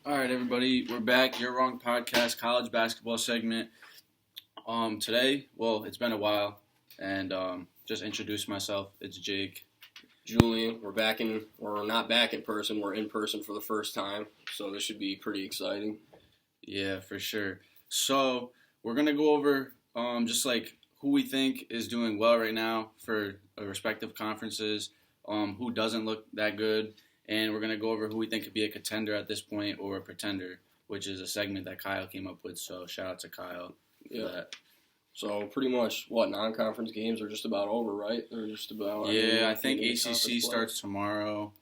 All right, everybody, we're back. You're Wrong Podcast, college basketball segment. Today, well, it's been a while, and just introduce myself. It's Jake. Julian, we're not back in person. We're in person for the first time, so this should be pretty exciting. Yeah, for sure. So we're gonna go over just like who we think is doing well right now for respective conferences, who doesn't look that good, and we're gonna go over who we think could be a contender at this point or a pretender, which is a segment that Kyle came up with. So shout out to Kyle for that. So pretty much, non-conference games are just about over, right? They're just about. I think ACC starts tomorrow.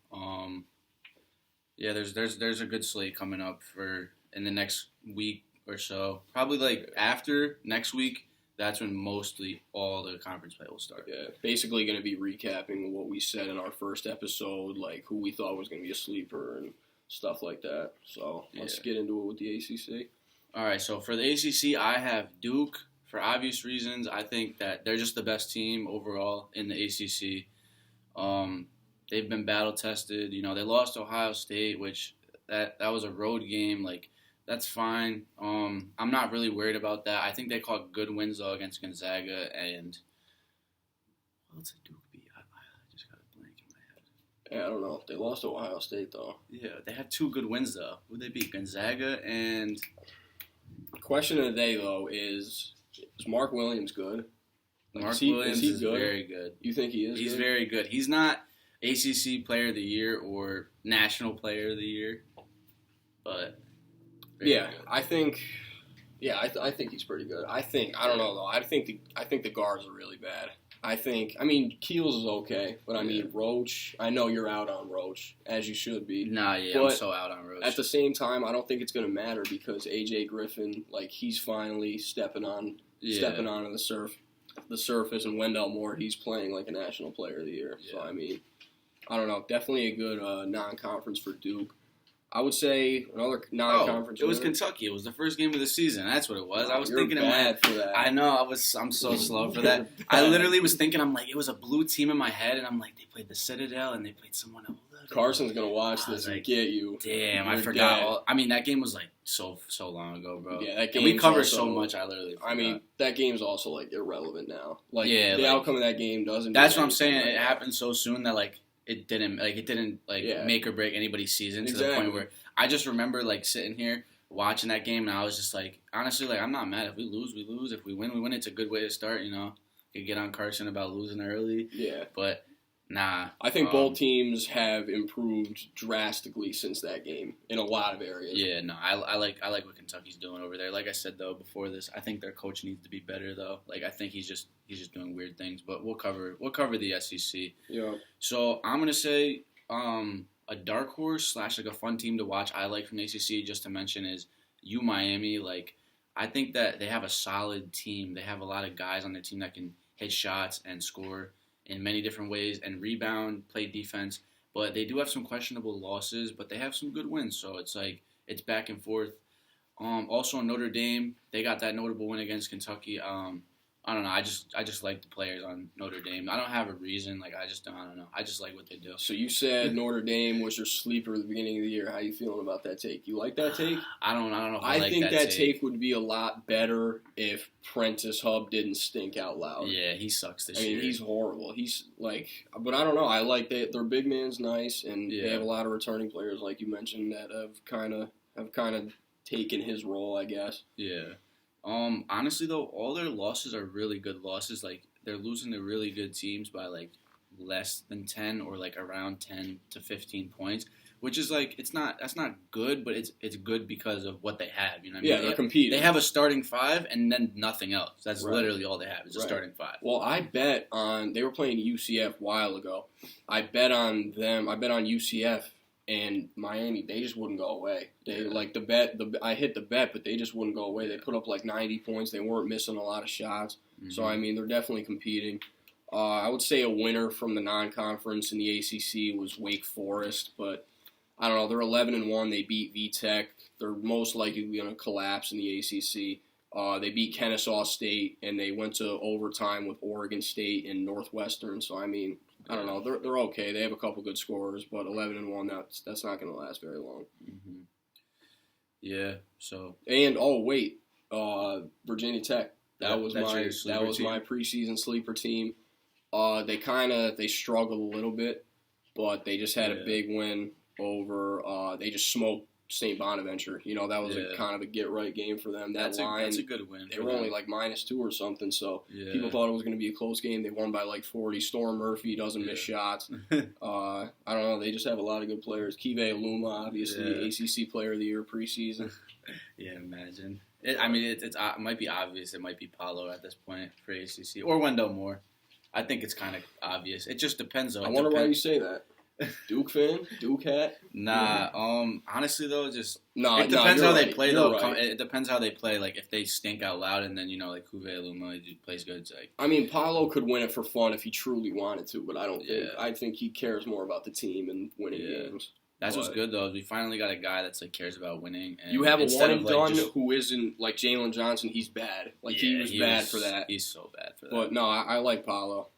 There's a good slate coming up for in the next week or so. Probably like after next week, that's when mostly all the conference play will start. Yeah, basically going to be recapping what we said in our first episode, like who we thought was going to be a sleeper and stuff like that. So let's get into it with the ACC. All right, so for the ACC, I have Duke. For obvious reasons, I think that they're just the best team overall in the ACC. They've been battle tested. You know, they lost to Ohio State, which that was a road game. Like, that's fine. I'm not really worried about that. I think they caught good wins though against Gonzaga and what's the Duke beat? I just got a blank in my head. Yeah, I don't know. They lost to Ohio State though. Yeah, they had two good wins though. Who'd they beat? Gonzaga and. The question of the day though is Mark Williams good? Mark Williams is very good. You think he is? He's very good. He's not ACC Player of the Year or National Player of the Year, but good. I think he's pretty good. I don't know though. I think the guards are really bad. Keels is okay, but Roach. I know you're out on Roach, as you should be. Nah, yeah, I'm so out on Roach. At the same time, I don't think it's going to matter because AJ Griffin, he's finally stepping onto the surface, and Wendell Moore, he's playing like a National Player of the Year. Yeah. So I don't know, definitely a good non-conference for Duke. I would say another non-conference. It was Kentucky. It was the first game of the season. That's what it was. I was thinking bad for that. I know. I'm so slow for that. I literally was thinking. I'm like, it was a blue team in my head, and I'm like, they played the Citadel and they played someone else. Carson's gonna watch this and get you. Damn, I forgot. That game was like so long ago, bro. Yeah, that game. We covered so much. I literally. Forgot. That game's also like irrelevant now. The outcome of that game doesn't. That's what I'm saying. It happened so soon that it didn't make or break anybody's season to the point where I just remember sitting here watching that game and I was just honestly I'm not mad. If we lose, we lose. If we win, we win. It's a good way to start, you know. You get on Carson about losing early. Yeah. But nah. I think both teams have improved drastically since that game in a lot of areas. Yeah, no, I like what Kentucky's doing over there. Like I said though before this, I think their coach needs to be better though. I think he's just doing weird things. But we'll cover the SEC. Yeah. So I'm gonna say a dark horse / a fun team to watch I like from the ACC just to mention is Miami. I think that they have a solid team. They have a lot of guys on their team that can hit shots and score in many different ways and rebound, play defense. But they do have some questionable losses, but they have some good wins. So it's back and forth. Also Notre Dame, they got that notable win against Kentucky. I don't know. I just like the players on Notre Dame. I don't have a reason. I don't know. I just like what they do. So you said Notre Dame was your sleeper at the beginning of the year. How you feeling about that take? You like that take? I don't know. If I think that take would be a lot better if Prentice Hub didn't stink out loud. Yeah, he sucks this year. He's horrible. He's but I don't know. I like that their big man's nice, and they have a lot of returning players, like you mentioned, that have kind of taken his role, I guess. Yeah. Honestly though, all their losses are really good losses. They're losing to really good teams by less than 10 or around 10 to 15 points, which is that's not good, but it's good because of what they have. You know what I mean? Yeah, they're competing. They have a starting five and then nothing else. That's literally all they have is a starting five. Well, I bet they were playing UCF a while ago. I bet on them. I bet on UCF. And Miami, they just wouldn't go away. They I hit the bet, but they just wouldn't go away. They put up 90 points. They weren't missing a lot of shots. Mm-hmm. So they're definitely competing. I would say a winner from the non-conference in the ACC was Wake Forest, but I don't know. They're 11-1. They beat VTech. They're most likely going to collapse in the ACC. They beat Kennesaw State, and they went to overtime with Oregon State and Northwestern. So I don't know. They're okay. They have a couple good scorers, but 11-1, that's not going to last very long. Mm-hmm. Yeah. So. And Virginia Tech. That was team. my preseason sleeper team. They struggled a little bit, but they just had a big win over. They just smoked St. Bonaventure. That was a kind of a get right game for them. That's a good win. They were only like -2 or something, so people thought it was going to be a close game. They won by like 40. Storm Murphy doesn't miss shots. I don't know. They just have a lot of good players. Kive Aluma, obviously, ACC Player of the Year preseason. Yeah, imagine. It might be obvious. It might be Paulo at this point for ACC or Wendell Moore. I think it's kind of obvious. It just depends, though. I wonder why you say that. Duke fan? Duke hat? Nah. Honestly, though, it depends how they play, though. Right. It depends how they play. Like, if they stink out loud and then, like, Kuve Aluma plays good, it's like... Paulo could win it for fun if he truly wanted to, but I don't think... I think he cares more about the team and winning games. That's what's good, though. Is we finally got a guy that's like cares about winning. And you have a one and done who isn't like Jalen Johnson. He's bad. He was bad for that. He's so bad for that. But no, I like Paulo.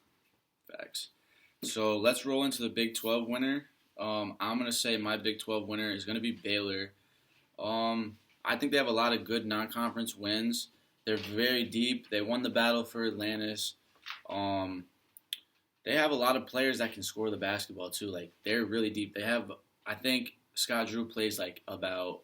Facts. So let's roll into the Big 12 winner. I'm gonna say my Big 12 winner is gonna be Baylor. I think they have a lot of good non-conference wins. They're very deep. They won the battle for Atlantis. They have a lot of players that can score the basketball too. Like they're really deep. They have. I think Scott Drew plays like about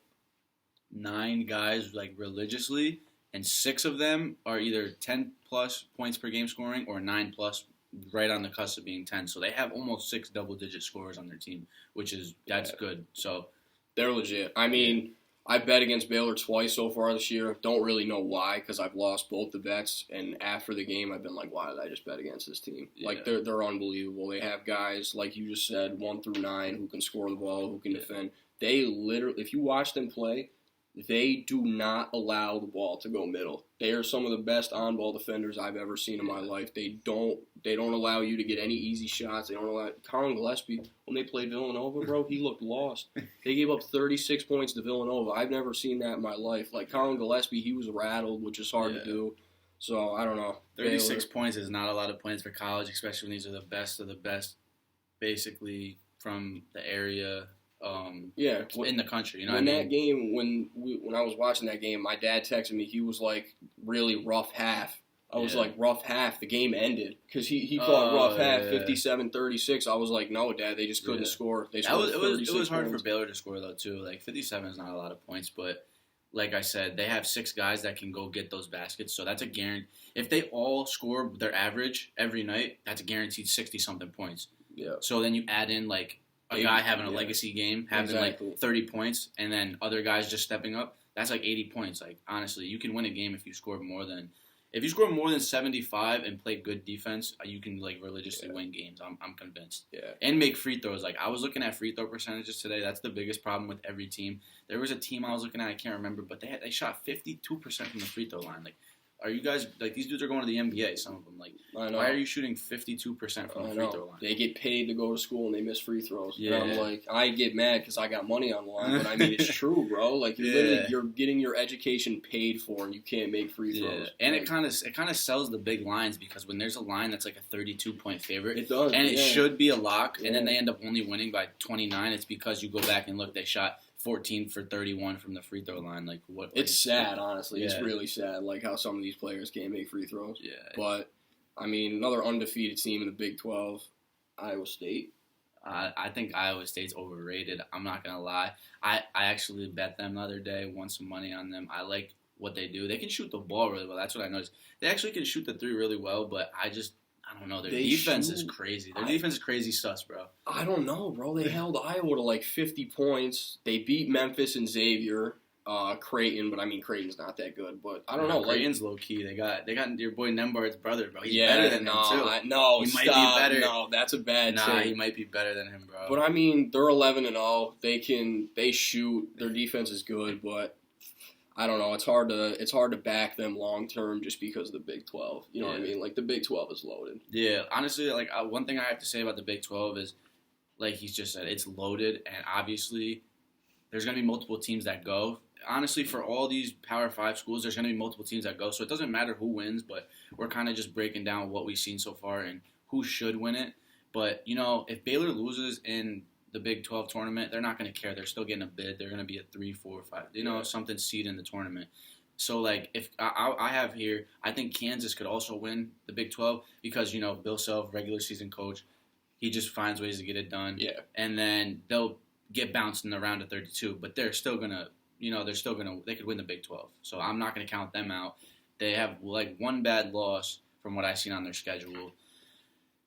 9 guys like religiously, and 6 of them are either 10 plus points per game scoring or 9 plus, right on the cusp of being 10. So they have almost 6 double-digit scorers on their team, that's good. So they're legit. I bet against Baylor twice so far this year. Don't really know why because I've lost both the bets. And after the game, I've been like, why did I just bet against this team? Yeah. Like, they're unbelievable. They have guys, like you just said, 1 through 9 who can score the ball, who can defend. They literally, if you watch them play, they do not allow the ball to go middle. They are some of the best on-ball defenders I've ever seen in my life. They don't allow you to get any easy shots. They don't allow Colin Gillespie, when they played Villanova, bro, he looked lost. They gave up 36 points to Villanova. I've never seen that in my life. Like Colin Gillespie, he was rattled, which is hard to do. So I don't know. 36 points is not a lot of points for college, especially when these are the best of the best, basically from the area. In the country, That game, when I was watching that game, my dad texted me. He was like, "Really rough half." I was like, "Rough half." The game ended because he called rough half 57-36. I was like, "No, Dad, they just couldn't score." They scored it was hard for Baylor to score though too. Like 57 is not a lot of points, but like I said, they have 6 guys that can go get those baskets. So that's a guarantee. If they all score their average every night, that's a guaranteed 60-something points. Yeah. So then you add in like a guy having a legacy game, having like 30 points, and then other guys just stepping up, that's like 80 points. Like, honestly, you can win a game if you score more than 75 and play good defense, you can like religiously win games. I'm convinced. Yeah. And make free throws. Like, I was looking at free throw percentages today. That's the biggest problem with every team. There was a team I was looking at, I can't remember, but they shot 52% from the free throw line. Like, are you guys, like, these dudes are going to the NBA, some of them. Like, why are you shooting 52% from the free throw line? They get paid to go to school and they miss free throws. Yeah. And I'm like, I get mad because I got money on the line, but it's true, bro. Like, you're getting your education paid for and you can't make free throws. And like, it kind of sells the big lines because when there's a line that's like a 32-point favorite, it does, and it should be a lock, and then they end up only winning by 29, it's because you go back and look, they shot 14 for 31 from the free throw line. Like, what? It's sad, honestly. It's really sad, like how some of these players can't make free throws. Yeah. But another undefeated team in the Big 12, Iowa State. I think Iowa State's overrated. I'm not gonna lie. I actually bet them the other day. Won some money on them. I like what they do. They can shoot the ball really well. That's what I noticed. They actually can shoot the 3 really well, but I don't know. Their defense is crazy. Their defense is crazy sus, bro. I don't know, bro. They held Iowa to like 50 points. They beat Memphis and Xavier, Creighton, but Creighton's not that good. But I don't know. Creighton's low key. They got your boy Nembhard's brother, bro. He's better than him too. He might be better. No, that's a bad thing. He might be better than him, bro. But they're 11-0. They shoot. Their defense is good, but I don't know. It's hard to back them long term just because of the Big 12. You know what I mean? Like, the Big 12 is loaded. Yeah, honestly, like one thing I have to say about the Big 12 is, like he's just said, it's loaded, and obviously there's going to be multiple teams that go. Honestly, for all these Power 5 schools, there's going to be multiple teams that go, so it doesn't matter who wins, but we're kind of just breaking down what we've seen so far and who should win it. But, if Baylor loses in the Big 12 tournament, they're not going to care. They're still getting a bid. They're going to be a 3, 4, 5, something seed in the tournament. So, like, if I have here, I think Kansas could also win the Big 12 because, Bill Self, regular season coach, he just finds ways to get it done. Yeah. And then they'll get bounced in the round of 32, but they're still going to, they could win the Big 12. So I'm not going to count them out. They have, like, one bad loss from what I've seen on their schedule.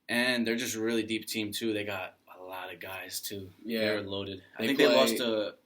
And they're just a really deep team, too. They got a lot of guys, too. Yeah. They're loaded. I think they lost to –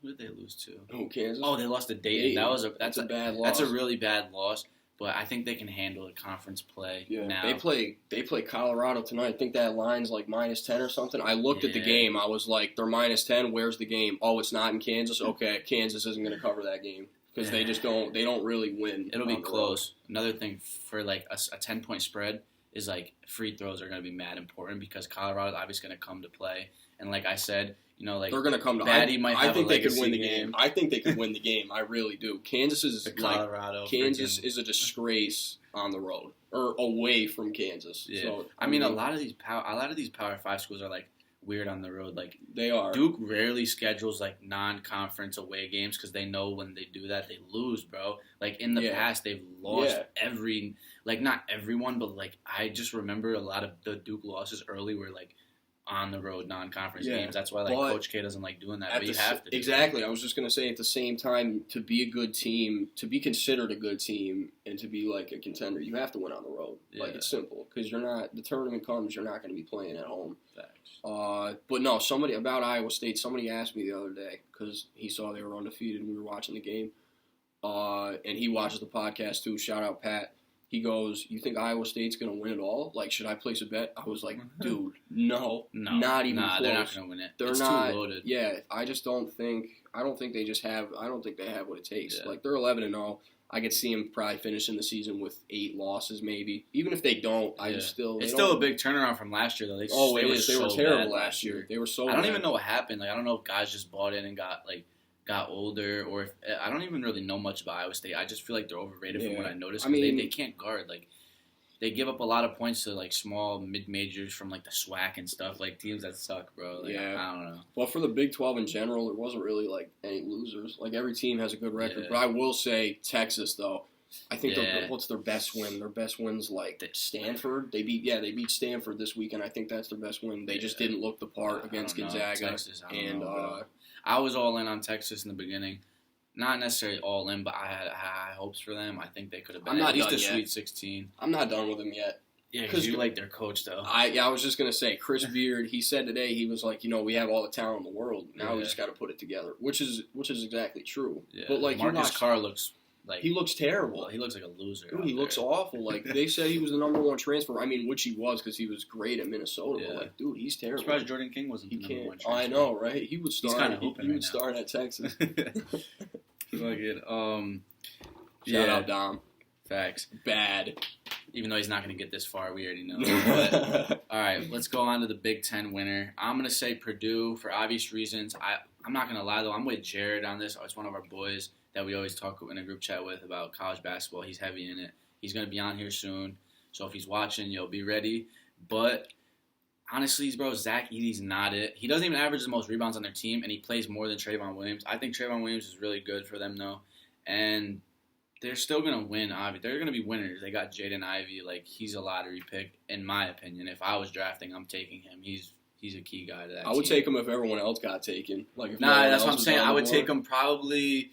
who did they lose to? Oh, Kansas? Oh, they lost to Dayton. That's a bad loss. That's a really bad loss, but I think they can handle a conference play now. They play Colorado tonight. I think that line's like -10 or something. I looked at the game. I was like, they're -10. Where's the game? Oh, it's not in Kansas? Okay, Kansas isn't going to cover that game because they don't really win. It'll be close. Another thing for like a 10-point spread is like free throws are going to be mad important because Colorado's obviously going to come to play. And like I said, like they're going to come to. I think they could win the game. I think they could win the game. I really do. Kansas is Kansas is a disgrace on the road or away from Kansas. Yeah. So, I mean, a lot of these Power 5 schools are like weird on the road. Like they are. Duke rarely schedules like non-conference away games because they know when they do that they lose, bro. Like in the past, they've lost not everyone, but like I just remember a lot of the Duke losses early were like on the road non-conference games. That's why Coach K doesn't like doing that. But you have to. Exactly. I was just gonna say at the same time to be a good team, to be considered a good team, and to be like a contender, you have to win on the road. Yeah. Like it's simple because the tournament comes, you're not going to be playing at home. Facts. But no, somebody about Iowa State. Somebody asked me the other day because he saw they were undefeated and we were watching the game. And he watches the podcast too. Shout out Pat. He goes, "You think Iowa State's going to win it all? Like, should I place a bet?" I was like, "Dude, no, not even close. They're not going to win it. It's not too loaded." Yeah, I just don't think. I don't think they have what it takes. Yeah. Like they're 11-0. I could see them probably finishing the season with 8 losses, maybe. Even if they don't, it's still a big turnaround from last year, though. It is. They were terrible last year. They were so. I don't even know what happened. Like I don't know if guys just bought in and got older, or if I don't even really know much about Iowa State. I just feel like they're overrated from what I noticed. I mean, they can't guard. Like they give up a lot of points to like small mid majors from like the SWAC and stuff, like teams that suck, bro. Like, I don't know. Well, for the Big 12 in general, there wasn't really like any losers. Like every team has a good record, but I will say Texas though. I think what's their best win? Their best win's like Stanford. They beat Stanford this weekend. I think that's their best win. They just didn't look the part against Gonzaga. Texas, I was all in on Texas in the beginning. Not necessarily all in, but I had high hopes for them. I think they could have been at least a Sweet 16. I'm not done with them yet. Yeah, because you like their coach, though. I was just going to say, Chris Beard, he said today, he was like, we have all the talent in the world. Now we just got to put it together, which is exactly true. Yeah. But like Marcus Carr looks like... He looks terrible. Well, he looks like a loser. Dude, he looks awful. Like, they said he was the number 1 transfer. I mean, which he was because he was great at Minnesota. Yeah. But, like, dude, he's terrible. I'm surprised Jordan King wasn't the number 1 transfer. I know, right? He would start. He's kind of hoping he would start at Texas. Fuck it. Shout out Dom. Facts. Bad. Even though he's not going to get this far, we already know. But, all right, let's go on to the Big Ten winner. I'm going to say Purdue for obvious reasons. I'm not going to lie, though. I'm with Jared on this. It's one of our boys that we always talk in a group chat with about college basketball. He's heavy in it. He's going to be on here soon. So if he's watching, be ready. But honestly, bro, Zach Edey's not it. He doesn't even average the most rebounds on their team, and he plays more than Trayvon Williams. I think Trayvon Williams is really good for them, though. And they're still going to win, obviously. They're going to be winners. They got Jaden Ivey. Like, he's a lottery pick, in my opinion. If I was drafting, I'm taking him. He's a key guy to that I would take him if everyone else got taken. Like, if that's what I'm saying. I would take him probably...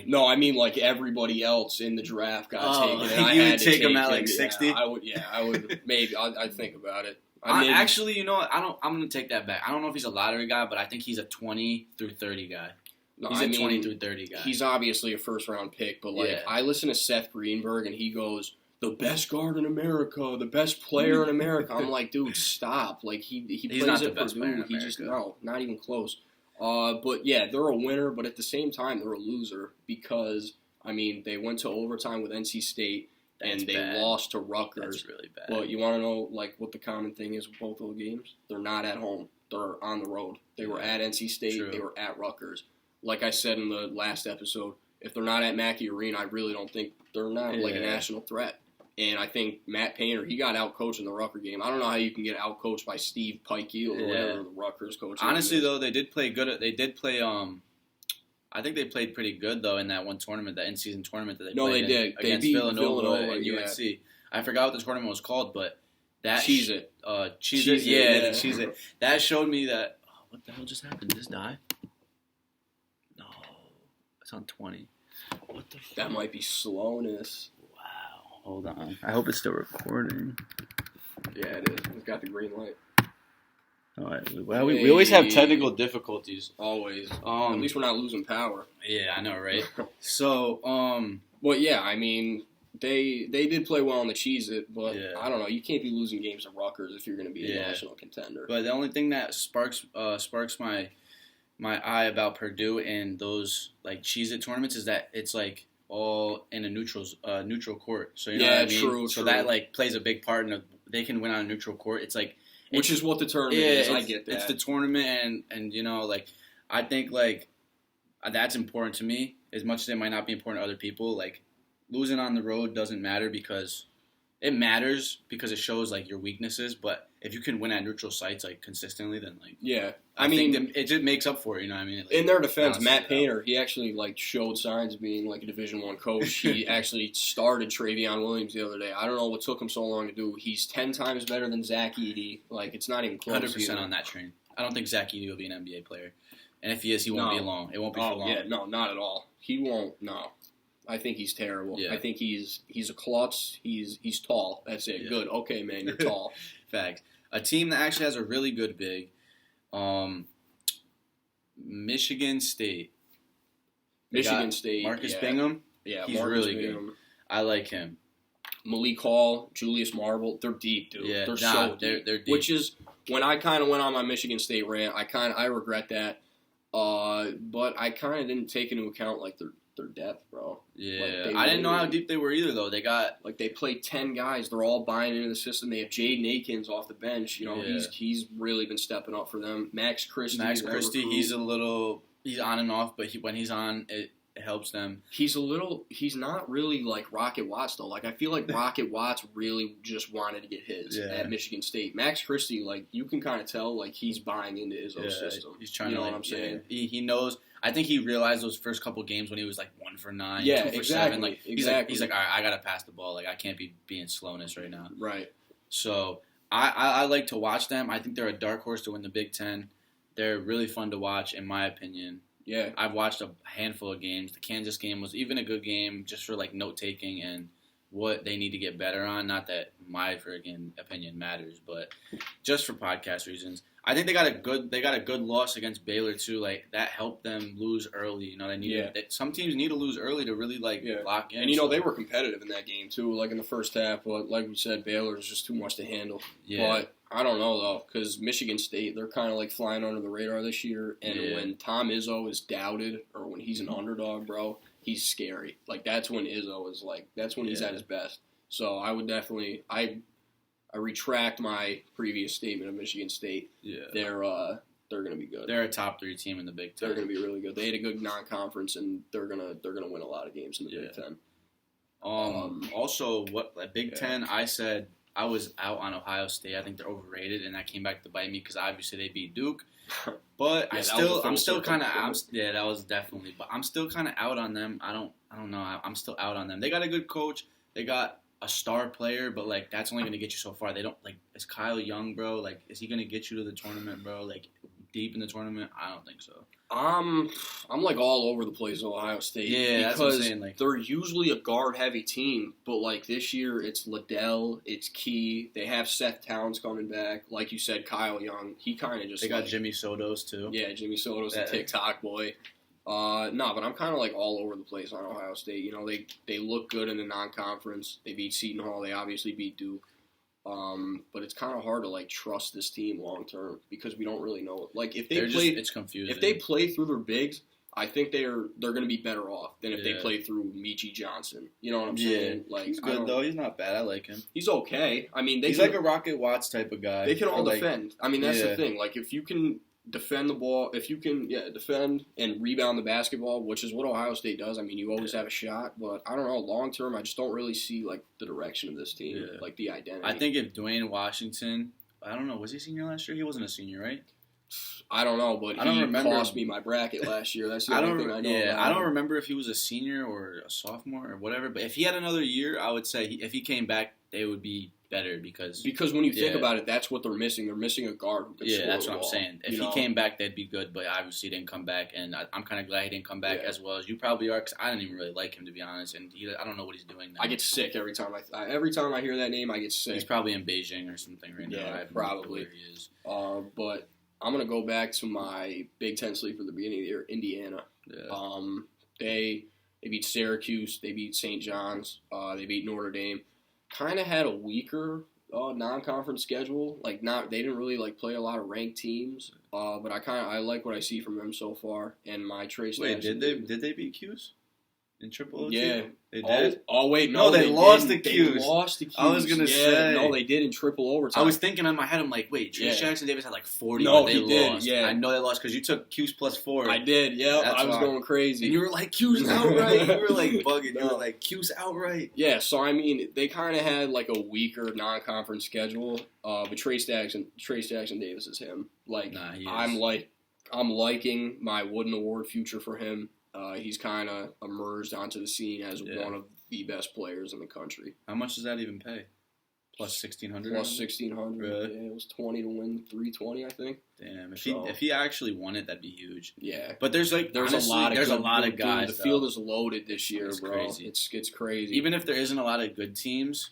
no, I mean like everybody else in the draft got taken. And you would take him at like 60? Yeah, I would. Maybe I'd think about it. Actually, you know what? I'm going to take that back. I don't know if he's a lottery guy, but I think he's a 20 through 30 guy. No, he's a 20 through 30 guy. He's obviously a first-round pick, but I listen to Seth Greenberg, and he goes, the best guard in America, the best player in America. I'm like, dude, stop. Like, he he's plays not at the best Purdue. player in He America. just, no, not even close. But, yeah, they're a winner, but at the same time, they're a loser because, I mean, they went to overtime with NC State, and they lost to Rutgers. That's really bad. But you want to know, like, what the common thing is with both those games? They're not at home. They're on the road. They were at NC State. True. They were at Rutgers. Like I said in the last episode, if they're not at Mackey Arena, I really don't think they're not like a national threat. And I think Matt Painter, he got outcoached in the Rucker game. I don't know how you can get outcoached by Steve Pikey or whatever the Rutgers coach. Honestly, though, they did play good. They did play. I think they played pretty good though in that one tournament, the in-season tournament that they played. No, they did. Against they beat Villanova and yeah. UNC. I forgot what the tournament was called, but that Cheez-It. Cheez-It. Yeah, the Cheez-It. That showed me that. Oh, what the hell just happened? Did this die? No, it's on 20. What the? That might be slowness. Wow. Hold on. I hope it's still recording. Yeah, it is. It's got the green light. All right. Well, we always have technical difficulties. Always. At least we're not losing power. Yeah, I know, right? So, well, yeah, I mean, they did play well on the Cheez-It, but yeah. I don't know. You can't be losing games to Rutgers if you're going to be a national contender. But the only thing that sparks my eye about Purdue and those like Cheez-It tournaments is that it's like all in a neutral court. So you know what I mean? True. So that like plays a big part in they can win on a neutral court. It's like which is what the tournament is. I get that. It's the tournament and you know like I think like that's important to me as much as it might not be important to other people. Like losing on the road doesn't matter because it matters because it shows like your weaknesses. But if you can win at neutral sites like consistently, then like I mean it just makes up for it. You know what I mean? Like, in their defense, Matt Painter, he actually like showed signs of being like a Division I coach. He actually started Travion Williams the other day. I don't know what took him so long to do. He's 10 times better than Zach Edey. Like it's not even close. 100% on that train. I don't think Zach Edey will be an NBA player, and if he is, he won't be long. It won't be for long. Yeah, no, not at all. He won't. No. I think he's terrible. Yeah. I think he's a klutz. He's tall. That's it. Yeah. Good. Okay, man, you're tall. Facts. A team that actually has a really good big, Michigan State. State. Marcus Bingham. Yeah, he's Marcus really Bingham. good. I like him. Malik Hall, Julius Marble, they're deep, dude. Yeah, so deep. They're deep. Which is when I kind of went on my Michigan State rant. I regret that. But I kind of didn't take into account like their depth, bro. Yeah, like, I didn't know how deep they were either, though. They got like they played 10 guys. They're all buying into the system. They have Jaden Akins off the bench. You know, he's really been stepping up for them. Max Christie, he's on and off, but when he's on, it helps them. He's not really like Rocket Watts though. Like I feel like Rocket Watts really just wanted to get his at Michigan State. Max Christie, like you can kind of tell, like he's buying into his own system. He's trying to, know what I'm saying? He knows. I think he realized those first couple games when he was like 1 for 9, 2 for 7. Like he's like, all right, I gotta pass the ball. Like I can't be being slowness right now. Right. So I like to watch them. I think they're a dark horse to win the Big Ten. They're really fun to watch, in my opinion. Yeah. I've watched a handful of games. The Kansas game was even a good game just for like note taking and what they need to get better on. Not that my friggin' opinion matters, but just for podcast reasons. I think they got a good loss against Baylor too. Like that helped them lose early. You know, they need some teams need to lose early to really lock in. And you know they were competitive in that game too, like in the first half. But like we said, Baylor is just too much to handle. Yeah. But I don't know though, because Michigan State, they're kind of like flying under the radar this year. And when Tom Izzo is doubted or when he's an underdog, bro, he's scary. Like that's when Izzo is like that's when he's at his best. So I would definitely I retract my previous statement of Michigan State. Yeah, they're going to be good. They're a top 3 team in the Big Ten. They're going to be really good. They had a good non-conference, and they're gonna win a lot of games in the Big Ten. Also, Big Ten? I said I was out on Ohio State. I think they're overrated, and that came back to bite me because obviously they beat Duke. But I'm still kind of that was definitely. But I'm still kind of out on them. I don't know. I'm still out on them. They got a good coach. They got a star player, but like that's only going to get you so far. They don't like is Kyle Young, bro? Like is he going to get you to the tournament, bro? Like deep in the tournament? I don't think so. I'm like all over the place with Ohio State. Yeah, that's what I'm saying. Like they're usually a guard heavy team, but like this year it's Liddell, it's Key. They have Seth Towns coming back, like you said, Kyle Young. He kind of just they got Jimmy Sotos too. Yeah, Jimmy Sotos, the TikTok boy. No, but I'm kind of like all over the place on Ohio State. You know, they look good in the non-conference. They beat Seton Hall. They obviously beat Duke. But it's kind of hard to like trust this team long term because we don't really know. Like if it's confusing. If they play through their bigs, I think they're going to be better off than if they play through Michi Johnson. You know what I'm saying? Like he's good though. He's not bad. I like him. He's okay. I mean, he's like a Rocket Watts type of guy. They can all defend. I mean, that's the thing. Like if you can defend the ball. If you can, defend and rebound the basketball, which is what Ohio State does. I mean, you always have a shot, but I don't know. Long term, I just don't really see like the direction of this team, like the identity. I think if Dwayne Washington, I don't know, was he a senior last year? He wasn't a senior, right? I don't know, but he cost me my bracket last year. That's the only thing I know. Yeah, I don't remember if he was a senior or a sophomore or whatever. But if he had another year, I would say if he came back, they would be better because when you think about it, that's what they're missing. They're missing a guard who can score that's the what ball. I'm saying. If he came back, they'd be good. But obviously, he didn't come back, and I'm kind of glad he didn't come back as well as you probably are. Because I didn't even really like him, to be honest. And I don't know what he's doing now. I get sick every time I hear that name. I get sick. He's probably in Beijing or something right now. Yeah, probably. Where he is. But I'm gonna go back to my Big Ten sleeper at the beginning of the year, Indiana. Yeah. They beat Syracuse, they beat St. John's, they beat Notre Dame. Kind of had a weaker non-conference schedule. They didn't really play a lot of ranked teams. But I like what I see from them so far. And my Trace. Wait, did they beat Cuse in Triple OT? Yeah, they did. Oh wait, no, they lost to Cuse. Cuse. They lost to Cuse. I was gonna say no, they did in triple overtime. I was thinking in my head, I'm like, wait, Trace Jackson Davis had 40. No, but they lost. Did. Yeah, I know they lost because you took Cuse plus 4. I did. Yeah, I was going crazy. And you were like Cuse outright. You were bugging. You were like Cuse outright. Yeah, so I mean, they kind of had a weaker non-conference schedule. But Trace Jackson Davis is him. He is. I'm liking my Wooden Award future for him. He's kind of emerged onto the scene as one of the best players in the country. How much does that even pay? Plus 1,600. Plus 1,600. Really? Yeah, it was 20 to win 320, I think. Damn, if he actually won it, that'd be huge. Yeah, but there's honestly, a lot of guys. The field is loaded this year, bro. Crazy. It's crazy. Even if there isn't a lot of good teams,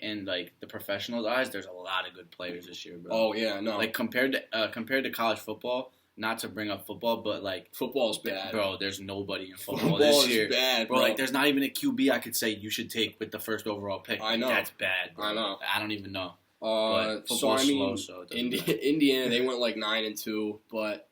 in the professional eyes, there's a lot of good players this year, bro. Oh yeah, no. Compared to college football. Not to bring up football, but football's bad, bro. There's nobody in football this year. Football is bad, bro. There's not even a QB I could say you should take with the first overall pick. I know that's bad. Bro. I know. I don't even know. So I mean, Indiana they went 9-2, but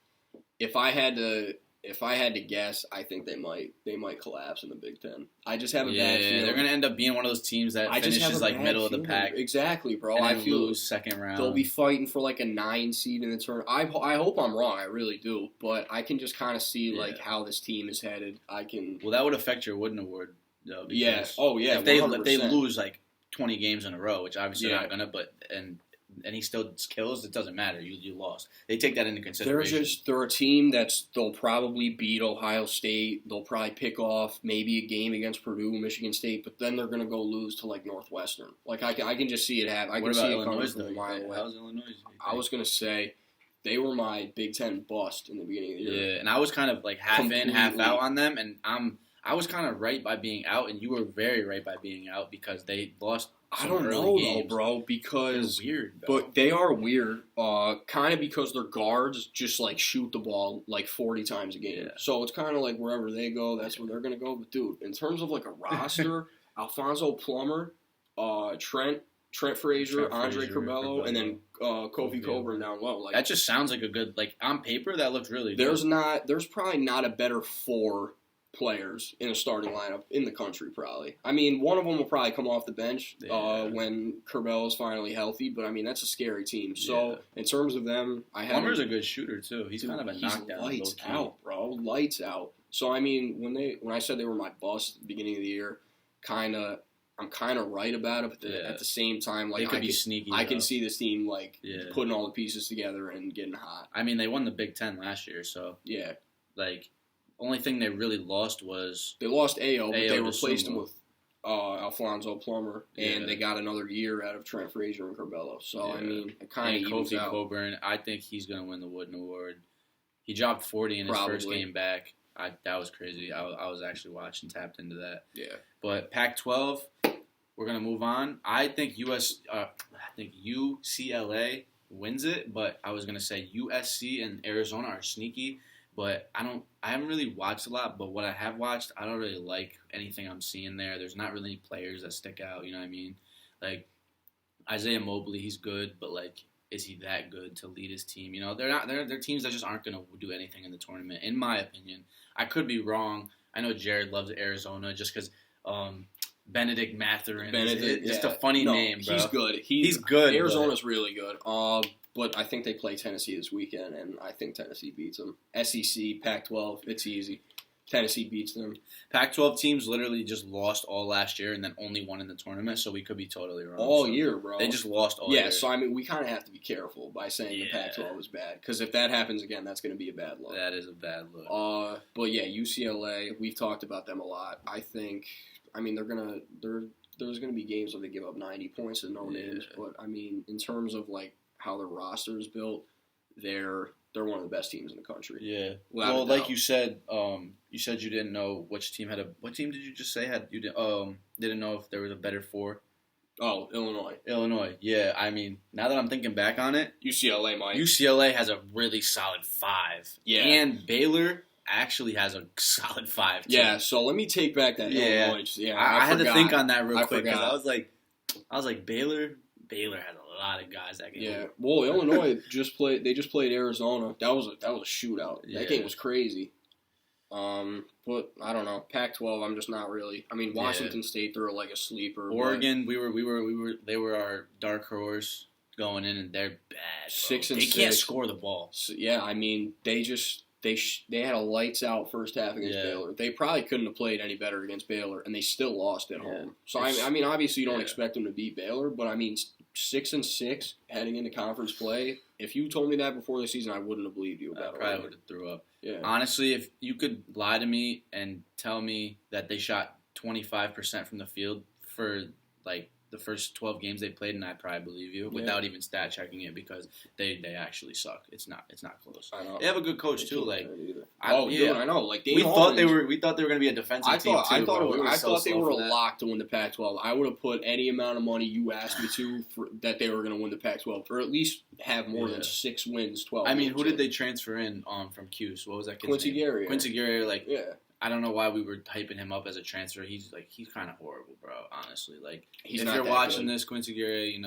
if I had to guess, I think they might collapse in the Big Ten. I just have a bad feeling. They're gonna end up being one of those teams that finishes middle of the pack. Exactly, bro. And I feel lose second round. They'll be fighting for a 9 seed in the tournament. I hope I'm wrong. I really do, but I can just kind of see how this team is headed. Well, that would affect your Wooden Award though. Yes. Oh yeah. If they lose 20 games in a row, which obviously they're not gonna, and he still kills, it doesn't matter. You lost. They take that into consideration. They're a team they'll probably beat Ohio State. They'll probably pick off maybe a game against Purdue, Michigan State, but then they're going to go lose to Northwestern. I can just see it happen. I can see it coming from a mile away. How's Illinois? I was going to say they were my Big Ten bust in the beginning of the year. Yeah, and I was kind of half in, half out on them, and I was kind of right by being out, and you were very right by being out because they lost. I don't know though, bro, because they're weird. Bro. But they are weird, kind of because their guards just shoot the ball 40 times a game. Yeah. So it's kind of wherever they go, that's where they're gonna go. But dude, in terms of a roster, Alfonso Plummer, Trent Frazier, Andre Curbelo, and then Kofi Coburn down low. That just sounds like a good on paper. That looks really good. There's probably not a better 4 players in a starting lineup in the country, probably. I mean, one of them will probably come off the bench when Curbelo is finally healthy, but I mean, that's a scary team. So, in terms of them, Plummer's a good shooter, too. He's kind of a knockdown. Lights out, bro. Lights out. So, I mean, when I said they were my bust at the beginning of the year, I'm kind of right about it, but at the same time, they could be sneaky. I can see this team, putting all the pieces together and getting hot. I mean, they won the Big Ten last year, so. Yeah. Only thing they really lost was... They lost Ayo, but they replaced him with Alfonso Plummer, and they got another year out of Trent Frazier and Curbelo. So, I mean, it kind of evens out. Kofi Coburn, I think he's going to win the Wooden Award. He dropped 40 in his first game back. That was crazy. I was actually watching, tapped into that. Yeah. But Pac-12, we're going to move on. I think UCLA wins it, but I was going to say USC and Arizona are sneaky. But I haven't really watched a lot, but what I have watched, I don't really like anything I'm seeing there. There's not really any players that stick out, you know what I mean? Isaiah Mobley, he's good, but is he that good to lead his team? You know, they're teams that just aren't going to do anything in the tournament, in my opinion. I could be wrong. I know Jared loves Arizona just because Benedict Mathurin is just a funny name, bro. He's good. He's good. Arizona's really good. But I think they play Tennessee this weekend, and I think Tennessee beats them. SEC, Pac-12, it's easy. Tennessee beats them. Pac-12 teams literally just lost all last year and then only won in the tournament, so we could be totally wrong. All year, bro. They just lost all year. Yeah, so I mean, we kind of have to be careful by saying the Pac-12 is bad, because if that happens again, that's going to be a bad look. That is a bad look. But yeah, UCLA, we've talked about them a lot. I think, I mean, there's gonna be games where they give up 90 points and no names, but I mean, in terms of like how their roster is built, they're one of the best teams in the country. Yeah. Well, like you said you didn't know which team had what team did you just say didn't know if there was a better 4? Oh, Illinois. Illinois. Yeah. I mean, now that I'm thinking back on it, UCLA has a really solid 5. Yeah. And Baylor actually has a solid 5 too. Yeah. So let me take back that Illinois. Yeah. I had to think on that real quick because I was like Baylor has a lot of guys that can. Yeah. Well, Illinois just played Arizona. That was a shootout. Yeah. That game was crazy. But I don't know. Pac-12, I'm just not really. I mean, Washington State, they're like a sleeper. Oregon, they were our dark horse going in, and they're bad. 6-6. They can't score the ball. So, yeah, I mean, they had a lights out first half against Baylor. They probably couldn't have played any better against Baylor, and they still lost at home. So I mean, obviously you don't expect them to beat Baylor, but I mean, 6-6 heading into conference play. If you told me that before the season, I wouldn't have believed you about it. I probably would have threw up. Yeah. Honestly, if you could lie to me and tell me that they shot 25% from the field for like the first 12 games they played, and I'd probably believe you without even stat checking it because they actually suck. It's not close. I know. They have a good coach too. Like, dude, I know. Like we thought they were going to be a defensive team too. I thought they were locked to win the Pac-12. I would have put any amount of money you asked me to that they were going to win the Pac-12 or at least have more than 6 wins, 12. I mean, who did they transfer in from Cuse? What was that kid's Quincy name? Guerrier. Quincy Guerrier. Like, I don't know why we were hyping him up as a transfer. He's kind of horrible, bro. Honestly, like if you're watching this, Quincy Guerrier,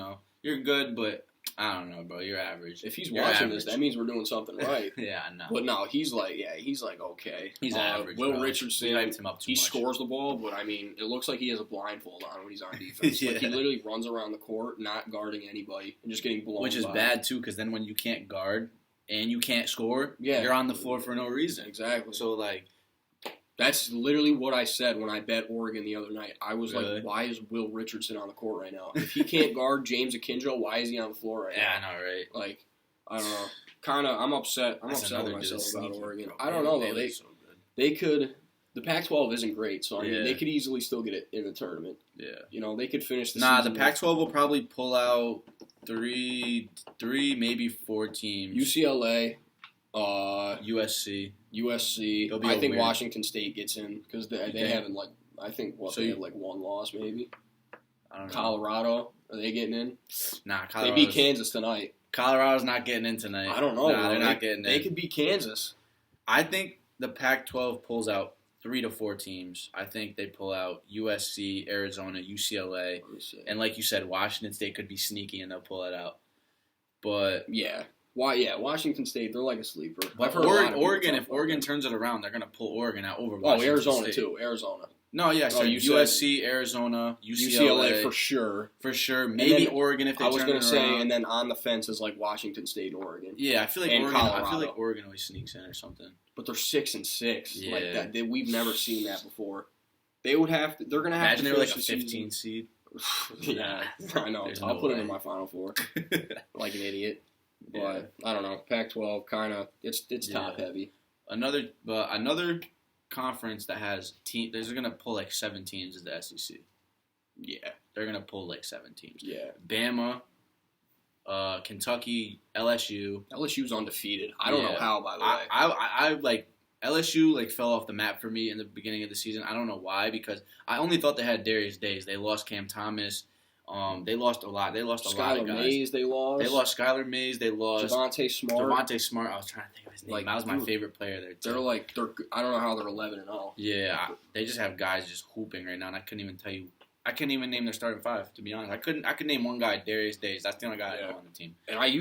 you're good, but I don't know, bro. You're average. If he's watching this, that means we're doing something right. Yeah, I know. But no, he's okay. He's average. Will bro. Richardson, hyped him up too much. Scores the ball, but I mean, it looks like he has a blindfold on when he's on defense. Like, he literally runs around the court, not guarding anybody, and just getting blown. Which is bad too, because then when you can't guard and you can't score, you're on the floor for no reason. Exactly. So like. That's literally what I said when I bet Oregon the other night. I was like, why is Will Richardson on the court right now? If he can't guard James Akinjo, why is he on the floor right now? Yeah, I know, right? Like, I don't know. Kind of, I'm upset. I'm upset with myself about Oregon. I don't know, though. They could – the Pac-12 isn't great, so, I mean, they could easily still get it in the tournament. Yeah. They could finish the season. The Pac-12 will probably pull out three, maybe 4 teams. UCLA – USC. I think Washington State gets in because they haven't they have like 1 loss maybe. I don't know. Colorado, are they getting in? Nah, Colorado. They beat Kansas tonight. Colorado's not getting in tonight. I don't know. Nah, they're not getting in. They could beat Kansas. I think the Pac-12 pulls out 3 to 4 teams. I think they pull out USC, Arizona, UCLA, and like you said, Washington State could be sneaky and they'll pull it out. But Washington State, they're like a sleeper. But Oregon, if Oregon turns it around, they're going to pull Oregon out over Washington Arizona State. too. Arizona. No, yeah, so USC, Arizona, UCLA for sure. For sure. Maybe Oregon if they turn it around. I was going to say, and then on the fence is like Washington State, Oregon. Yeah, I feel like Oregon always sneaks in or something. But they're 6-6. Yeah. Like that. We've never seen that before. They're going to have Imagine to they were like a 15 seed. Yeah, I know. I'll put it in my Final Four. Like an idiot. But I don't know. Pac-12 kind of it's top heavy. Another conference that has they're gonna pull like 7 teams is the SEC. Yeah, they're gonna pull like 7 teams. Yeah, Bama, Kentucky, LSU. LSU's undefeated. I don't know how. By the way, I like LSU fell off the map for me in the beginning of the season. I don't know why because I only thought they had Darius Days. They lost Cam Thomas. They lost a lot. They lost a lot of guys. Mays, they lost. They lost Skylar Mays. They lost Devontae Smart. I was trying to think of his name. That was my favorite player there. Too. They're. I don't know how they're 11-0. Yeah, they just have guys just hooping right now, and I couldn't even tell you. I couldn't even name their starting 5. To be honest, I could name one guy, Darius Days. That's the only guy I know on the team. And I'm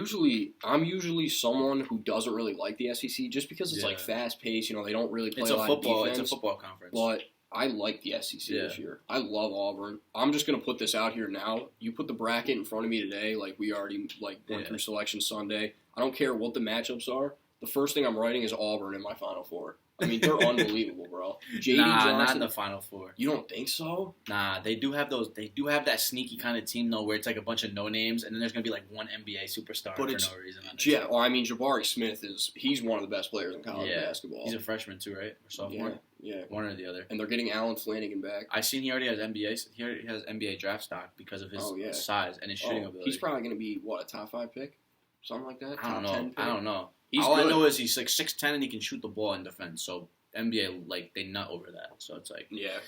usually someone who doesn't really like the SEC just because it's fast paced. They don't really play a lot of defense. It's a football conference. But I like the SEC this year. I love Auburn. I'm just going to put this out here now. You put the bracket in front of me today, like we already went through Selection Sunday. I don't care what the matchups are. The first thing I'm writing is Auburn in my Final Four. I mean, they're unbelievable, bro. J.D. Johnson, not in the Final Four. You don't think so? Nah, they do have those. They do have that sneaky kind of team though, where it's like a bunch of no names, and then there's gonna be like one NBA superstar for no reason. Yeah, well, I mean, Jabari Smith he's one of the best players in college basketball. He's a freshman too, right? Or sophomore? Yeah, one or the other. And they're getting Alan Flanagan back. I seen he already has NBA. He already has NBA draft stock because of his size and his shooting ability. He's probably gonna be a top 5 pick, something like that. I don't know. 10 pick? I don't know. He's All good. I know is he's like 6'10" and he can shoot the ball and defend. So NBA, like, they nut over that. So it's like... Yeah.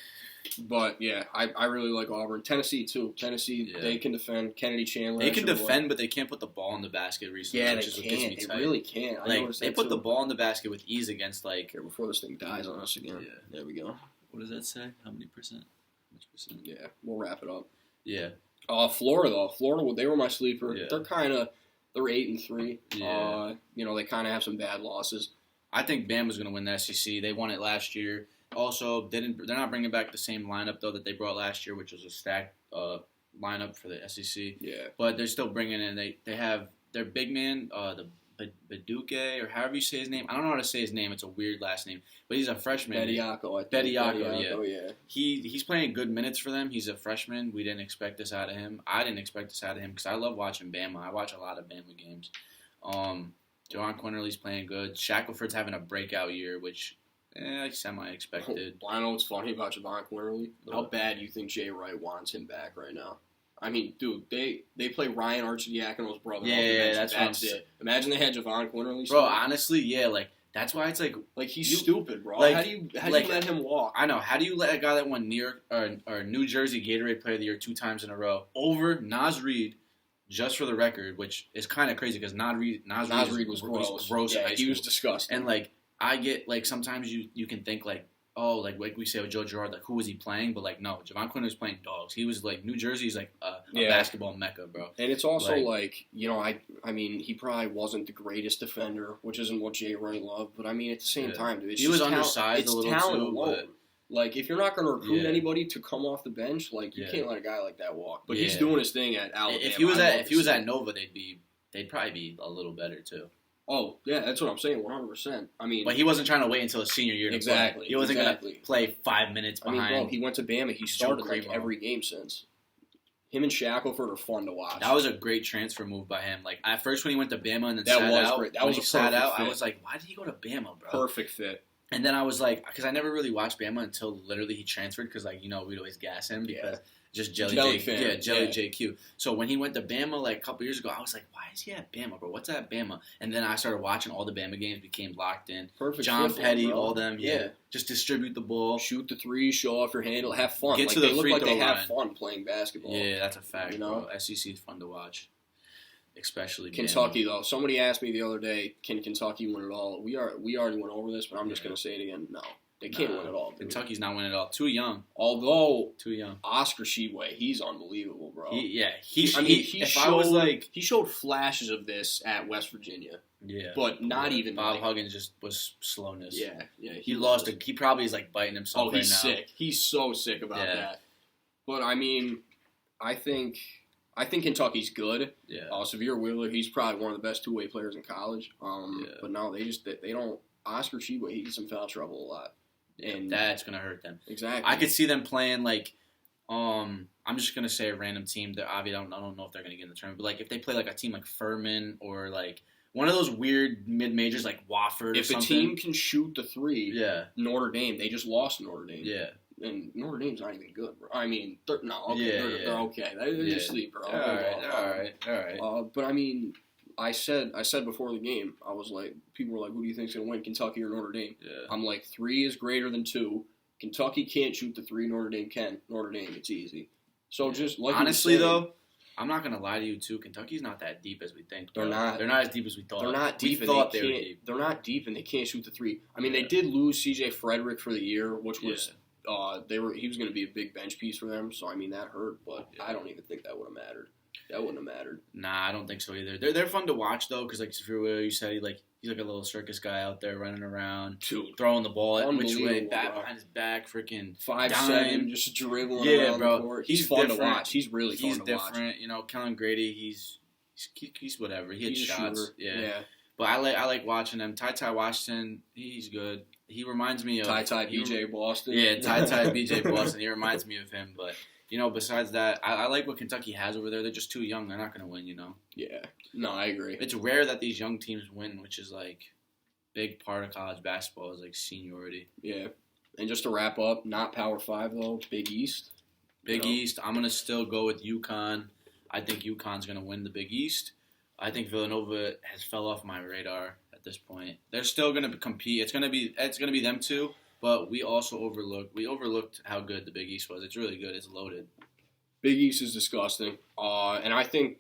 But, yeah, I really like Auburn. Tennessee, too. Tennessee, they can defend. Kennedy Chandler. They can defend, but they can't put the ball in the basket recently. Yeah, they can't. They really can't. They put the ball in the basket with ease against, like... Here, before this thing dies on us again. Yeah. There we go. What does that say? How many percent? How much percent? Yeah, we'll wrap it up. Yeah. Florida, though. Florida, they were my sleeper. Yeah. They're kind of... They're 8-3. Yeah. They kind of have some bad losses. I think Bama's going to win the SEC. They won it last year. Also, they're not bringing back the same lineup though that they brought last year, which was a stacked lineup for the SEC. Yeah. But they're still bringing in. They have their big man, the Baduke, or however you say his name. I don't know how to say his name. It's a weird last name, but he's a freshman. Bediako, I think. Bediako, yeah. He's playing good minutes for them. He's a freshman. We didn't expect this out of him. I didn't expect this out of him because I love watching Bama. I watch a lot of Bama games. Javon Quinterly's playing good. Shackelford's having a breakout year, which semi-expected. I know what's funny about Javon Quinterly. How bad do you think Jay Wright wants him back right now? I mean, dude, they play Ryan Arcidiacono's brother. Yeah, that's it. Imagine they had Javon Quinterly. Bro, honestly, that's why it's like he's stupid, bro. Like, how do you let him walk? I know. How do you let a guy that won New Jersey Gatorade Player of the Year 2 times in a row over Naz Reid? Just for the record, which is kind of crazy because Naz Reid was gross. Yeah, he was disgusting. And I get sometimes you can think like we say with Joe Girard, who was he playing? But no, Javon Quinterly was playing dogs. He was New Jersey's a basketball mecca, bro. And it's also I mean he probably wasn't the greatest defender, which isn't what Jay Wright loved. But I mean at the same time, dude, he was undersized a little too. But if you're not going to recruit anybody to come off the bench, you can't let a guy like that walk. But he's doing his thing at Alabama. If he was at Nova, they'd probably be a little better too. Oh yeah, that's what I'm saying, 100%. I mean, but he wasn't trying to wait until his senior year to play. He wasn't going to play 5 minutes behind. I mean, bro, he went to Bama. He started every game since. Him and Shackelford are fun to watch. That was a great transfer move by him. At first when he went to Bama and then great. That was a sat out, fit. I was like, why did he go to Bama, bro? Perfect fit. And then I was like, because I never really watched Bama until literally he transferred, because we'd always gas him because just Jelly JQ. So when he went to Bama a couple years ago, I was like, why is he at Bama, bro? What's at Bama? And then I started watching all the Bama games, became locked in. Perfect. John Petty, all them, just distribute the ball, shoot the three, show off your handle, have fun. Get to the free throw line. They have fun playing basketball. Yeah, that's a fact. Bro. SEC is fun to watch. Especially Kentucky, though. Somebody asked me the other day, can Kentucky win it all? We already went over this, but I'm just going to say it again. No. They can't win it all. Dude. Kentucky's not winning it all. Too young. Although, too young. Oscar Tshiebwe, he's unbelievable, bro. He showed flashes of this at West Virginia. Yeah. But not even. Bob Huggins just was slowness. Yeah. He lost it. He probably is biting himself right now. Oh, he's sick. He's so sick about that. But, I mean, I think Kentucky's good. Yeah. Severe Wheeler, he's probably one of the best two-way players in college. But no, they don't. Oscar Tshiebwe, he gets in foul trouble a lot. And that's gonna hurt them. Exactly. I could see them playing I'm just gonna say a random team that obviously I don't know if they're gonna get in the tournament, but if they play a team like Furman or one of those weird mid majors like Wofford or something. If a team can shoot the three, Notre Dame, they just lost Notre Dame. Yeah. And Notre Dame's not even good, bro. I mean, they're okay. They're just sleep, bro. All right. But I mean, I said before the game, I was like, people were like, who do you think's gonna win, Kentucky or Notre Dame? Yeah. I'm like, 3 is greater than 2. Kentucky can't shoot the 3. Notre Dame can. Notre Dame, it's easy. So just honestly though, I'm not gonna lie to you too. Kentucky's not that deep as we think. They're not. They're not as deep as we thought. They're not deep. They're not deep, and they can't shoot the 3. I mean, they did lose C.J. Frederick for the year, which was he was going to be a big bench piece for them. So I mean that hurt, but I don't even think that would have mattered. That wouldn't have mattered. Nah, I don't think so either. They're fun to watch though, because Severe Wheeler, you said He's like a little circus guy out there running around, Dude, throwing the ball which way, bro. behind his back, freaking 5'7", just dribbling around the court. He's fun to watch. He's really fun to watch. He's different. You know, Kellen Grady, he's whatever. He hits shots. Yeah. But I like watching him. Ty Washington, he's good. He reminds me of Ty BJ Boston. Yeah, Ty BJ Boston. He reminds me of him. But besides that, I like what Kentucky has over there. They're just too young. They're not going to win. Yeah. No, I agree. It's rare that these young teams win, which is like big part of college basketball is like seniority. Yeah. And just to wrap up, not Power 5 though, Big East. Big East, I'm going to still go with UConn. I think UConn's going to win the Big East. I think Villanova has fell off my radar at this point. They're still going to compete. It's going to be them two, but we overlooked how good the Big East was. It's really good. It's loaded. Big East is disgusting. And I think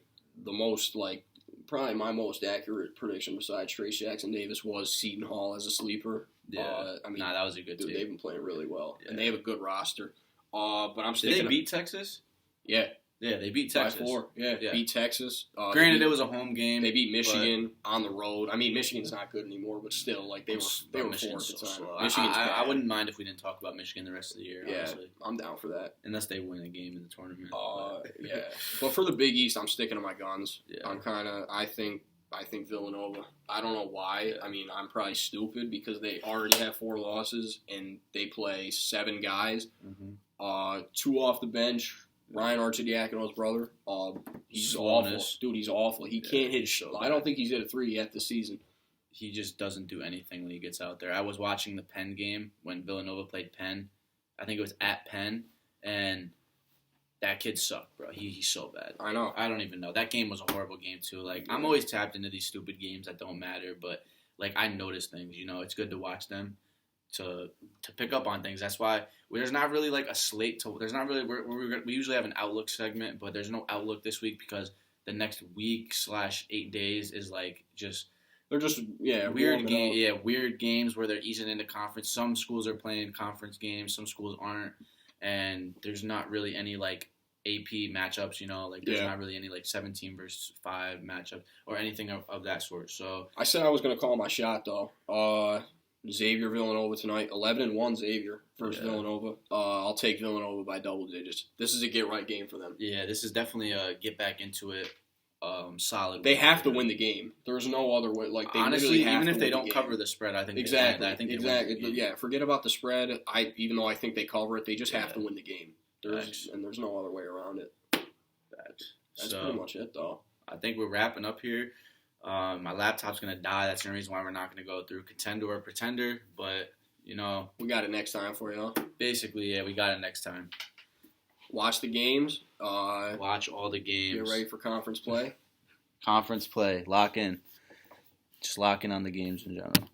probably my most accurate prediction besides Trace Jackson Davis was Seton Hall as a sleeper. Yeah. That was a good team. They've been playing really well, and they have a good roster. But I'm sticking. Did they beat Texas? Yeah. Yeah, they beat Texas. By 4. Yeah, beat Texas. Granted, it was a home game. They beat Michigan on the road. I mean, Michigan's not good anymore, but still, they were 4 at the time. Michigan's bad. I wouldn't mind if we didn't talk about Michigan the rest of the year. Yeah, honestly. I'm down for that. Unless they win a game in the tournament. Yeah. But for the Big East, I'm sticking to my guns. Yeah. I think Villanova. I don't know why. Yeah. I mean, I'm probably stupid because they already have 4 losses and they play 7 guys. Mm-hmm. 2 off the bench. Ryan Arcidiacono's brother. He's awful. Dude, he's awful. He can't hit. I don't think he's hit a 3 yet this season. He just doesn't do anything when he gets out there. I was watching the Penn game when Villanova played Penn. I think it was at Penn, and that kid sucked, bro. He's so bad. I know. I don't even know. That game was a horrible game, too. I'm always tapped into these stupid games that don't matter, but, I notice things. It's good to watch them. To pick up on things. That's why there's not really a slate to. There's not really we usually have an outlook segment, but there's no outlook this week because the next week / 8 days is they're just weird game. Yeah, weird games where they're easing into conference. Some schools are playing conference games, some schools aren't, and there's not really any AP matchups. There's not really any 17 versus 5 matchups or anything of that sort. So I said I was gonna call my shot though. Xavier Villanova tonight, 11-1 Xavier versus Villanova. I'll take Villanova by double digits. This is a get right game for them. Yeah, this is definitely a get back into it. Solid. They have to win the game. There's no other way. They honestly, have even to if they win don't the cover the spread, I think exactly. I think exactly. Yeah, forget about the spread. Even though I think they cover it, they just have to win the game. There's no other way around it. That's pretty much it, though. I think we're wrapping up here. My laptop's going to die. That's the reason why we're not going to go through contender or pretender. But, we got it next time for you, huh? Basically, yeah, we got it next time. Watch the games. Watch all the games. Get ready for conference play. Conference play. Lock in. Just lock in on the games in general.